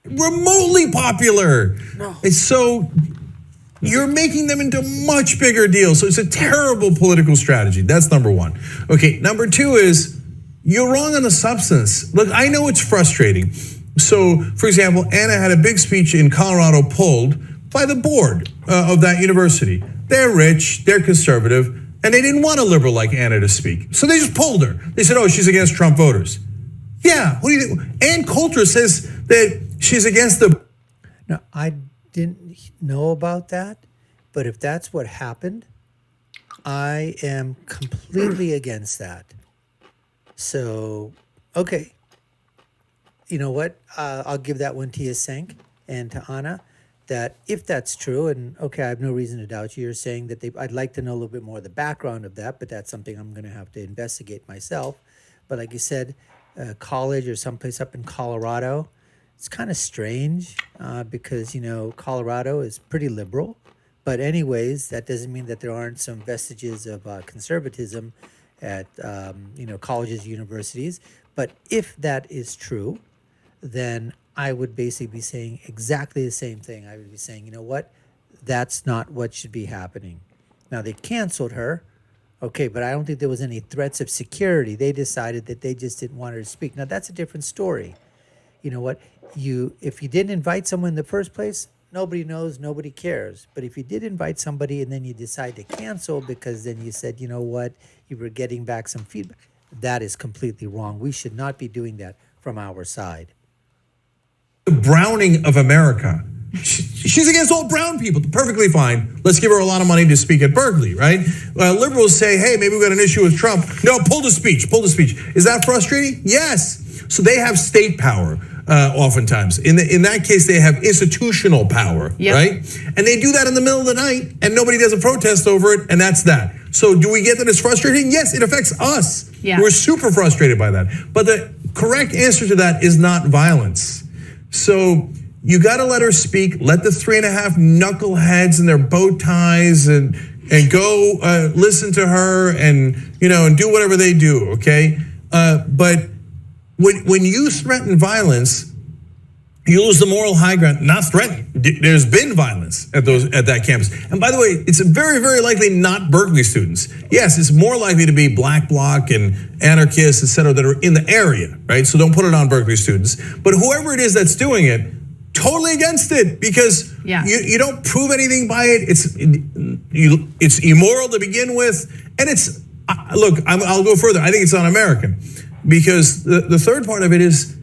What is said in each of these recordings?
remotely popular. No. It's so you're making them into much bigger deals. So it's a terrible political strategy. That's number one. Okay, number two is you're wrong on the substance. Look, I know it's frustrating. So, for example, Ana had a big speech in Colorado pulled by the board of that university. They're rich, they're conservative, and they didn't want a liberal like Ana to speak. So they just pulled her. They said, oh, she's against Trump voters. Yeah, what do you think? And Coulter says that she's against the... No, I didn't know about that, but if that's what happened, I am completely against that. So, okay. You know what? I'll give that one to you, Cenk, and to Ana, that if that's true, and okay, I have no reason to doubt you. You're saying that I'd like to know a little bit more of the background of that, but that's something I'm going to have to investigate myself. But like you said, college or someplace up in Colorado, it's kind of strange because, you know, Colorado is pretty liberal. But anyways, that doesn't mean that there aren't some vestiges of conservatism at, you know, colleges, universities. But if that is true, then I would basically be saying exactly the same thing. I would be saying, you know what? That's not what should be happening. Now, they canceled her. Okay, but I don't think there was any threats of security. They decided that they just didn't want her to speak. Now, that's a different story. You know what? If you didn't invite someone in the first place, nobody knows, nobody cares. But if you did invite somebody and then you decide to cancel because then you said, you know what, you were getting back some feedback, that is completely wrong. We should not be doing that from our side. The Browning of America. She's against all brown people. Perfectly fine. Let's give her a lot of money to speak at Berkeley, right? Liberals say, hey, maybe we've got an issue with Trump. No, pull the speech. Is that frustrating? Yes. So they have state power oftentimes. In that case, they have institutional power, right? And they do that in the middle of the night and nobody does a protest over it, and that's that. So do we get that it's frustrating? Yes, it affects us. Yeah. We're super frustrated by that. But the correct answer to that is not violence. So you got to let her speak. Let the 3.5 knuckleheads in their bow ties and go listen to her and and do whatever they do. Okay, but when you threaten violence, you lose the moral high ground. Not threaten. There's been violence at that campus. And by the way, it's very, very likely not Berkeley students. Yes, it's more likely to be Black Bloc and anarchists, et cetera, that are in the area, right? So don't put it on Berkeley students. But whoever it is that's doing it, totally against it because you don't prove anything by it. It's immoral to begin with, and look. I'll go further. I think it's un-American because the third part of it is.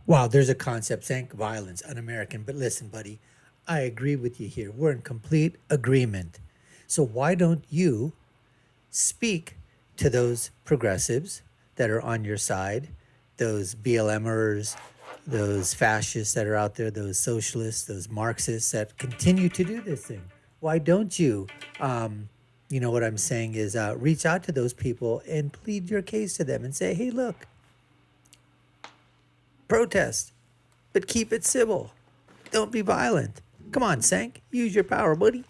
Wow, there's a concept, Cenk, violence, un-American. But listen, buddy, I agree with you here. We're in complete agreement. So why don't you speak to those progressives that are on your side, those BLMers, those fascists that are out there, those socialists, those Marxists that continue to do this thing? Why don't you, you know what I'm saying is reach out to those people and plead your case to them and say, hey, look, protest, but keep it civil. Don't be violent. Come on, Cenk, use your power, buddy.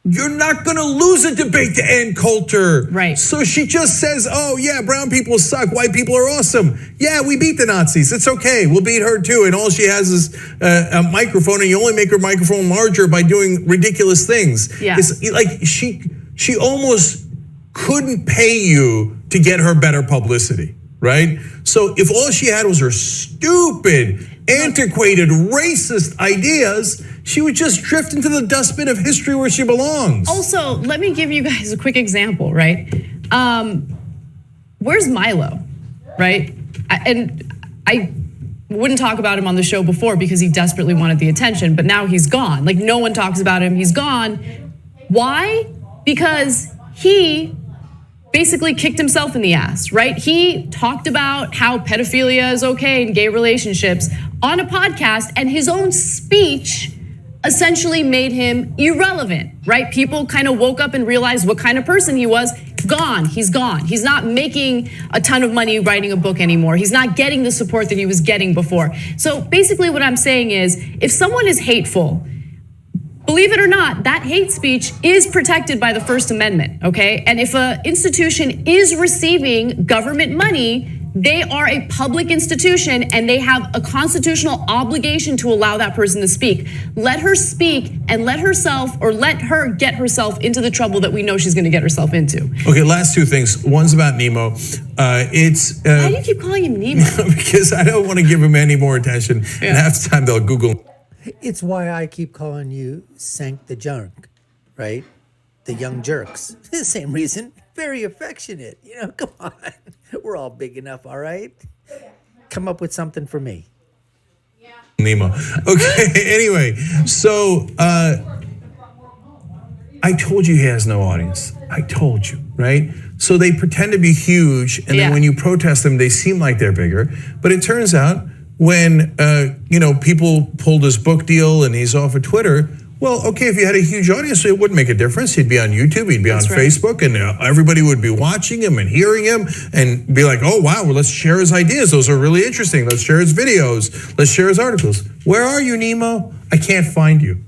You're not going to lose a debate to end Coulter. Right. So she just says, oh, yeah, brown people suck. White people are awesome. Yeah, we beat the Nazis. It's okay. We'll beat her, too. And all she has is a microphone, and you only make her microphone larger by doing ridiculous things. Yeah. It's like she almost couldn't pay you to get her better publicity, right? So if all she had was her stupid, antiquated, racist ideas, she would just drift into the dustbin of history where she belongs. Also, let me give you guys a quick example, right? Where's Milo, right? I wouldn't talk about him on the show before because he desperately wanted the attention, but now he's gone. Like, no one talks about him, he's gone. Why? Because he basically kicked himself in the ass, right? He talked about how pedophilia is okay in gay relationships on a podcast, and his own speech essentially made him irrelevant, right? People kind of woke up and realized what kind of person he was. Gone, he's gone. He's not making a ton of money writing a book anymore. He's not getting the support that he was getting before. So basically what I'm saying is, if someone is hateful, believe it or not, that hate speech is protected by the First Amendment, okay? And if an institution is receiving government money, They are a public institution and they have a constitutional obligation to allow that person to speak. Let her speak and let her get herself into the trouble that we know she's gonna get herself into. Okay, last two things. One's about Nemo. Why do you keep calling him Nemo? Because I don't want to give him any more attention. And half the time they'll Google. It's why I keep calling you Cenk the Junk, right? The Young Jerks. The same reason. Very affectionate. Come on. We're all big enough, all right? Come up with something for me. Nemo. Okay, anyway, so I told you he has no audience. I told you, right? So they pretend to be huge, and then when you protest them, they seem like they're bigger. But it turns out when people pulled his book deal and he's off of Twitter, well, okay, if you had a huge audience, it wouldn't make a difference. He'd be on YouTube, he'd be on Facebook, and everybody would be watching him and hearing him and be like, oh, wow, well, let's share his ideas. Those are really interesting. Let's share his videos. Let's share his articles. Where are you, Nemo? I can't find you,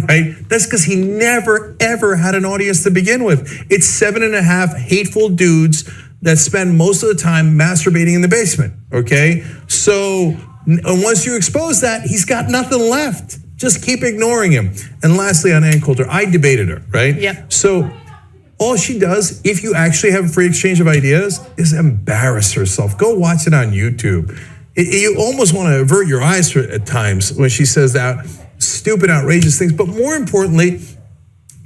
right? That's because he never, ever had an audience to begin with. It's 7.5 hateful dudes that spend most of the time masturbating in the basement, okay? So once you expose that, he's got nothing left. Just keep ignoring him. And lastly, on Ann Coulter, I debated her, right? Yep. So all she does, if you actually have a free exchange of ideas, is embarrass herself. Go watch it on YouTube. You almost want to avert your eyes at times when she says that stupid, outrageous things. But more importantly,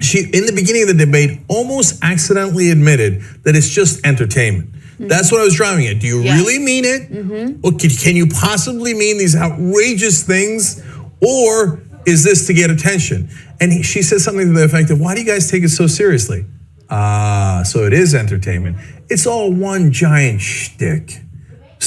she, in the beginning of the debate, almost accidentally admitted that it's just entertainment. That's what I was driving at. Do you really mean it? Or can you possibly mean these outrageous things? Or is this to get attention? And she said something to the effect of, why do you guys take it so seriously? So it is entertainment. It's all one giant shtick.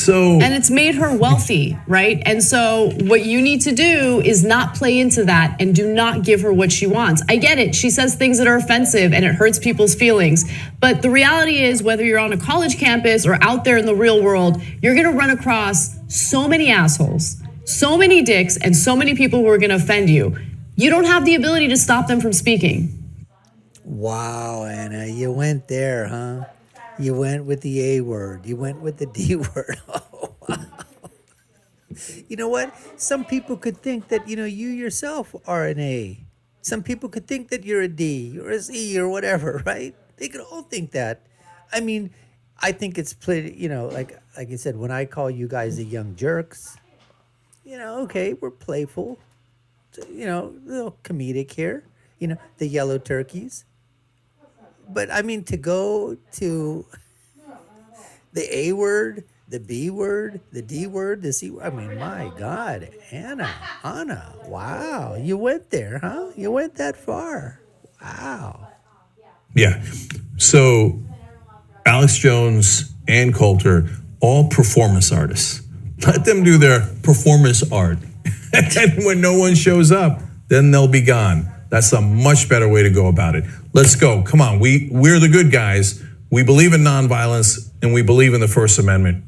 And it's made her wealthy, right? And so what you need to do is not play into that and do not give her what she wants. I get it. She says things that are offensive and it hurts people's feelings. But the reality is, whether you're on a college campus or out there in the real world, you're gonna run across so many assholes, so many dicks, and so many people who are gonna offend you. You don't have the ability to stop them from speaking. Wow, Anna, you went there, huh? You went with the A word. You went with the D word. Oh, wow. You know what? Some people could think that, you yourself are an A. Some people could think that you're a D or a C or whatever, right? They could all think that. I mean, I think it's pretty, like I said, when I call you guys the Young Jerks, okay, we're playful, a little comedic here, the yellow turkeys. But I mean, to go to the A word, the B word, the D word, the C word, I mean, my God, Ana, wow, you went there, huh? You went that far. Wow. Yeah. So Alex Jones and Coulter, all performance artists. Let them do their performance art. And when no one shows up, then they'll be gone. That's a much better way to go about it. Let's go. Come on. We're the good guys. We believe in nonviolence and we believe in the First Amendment.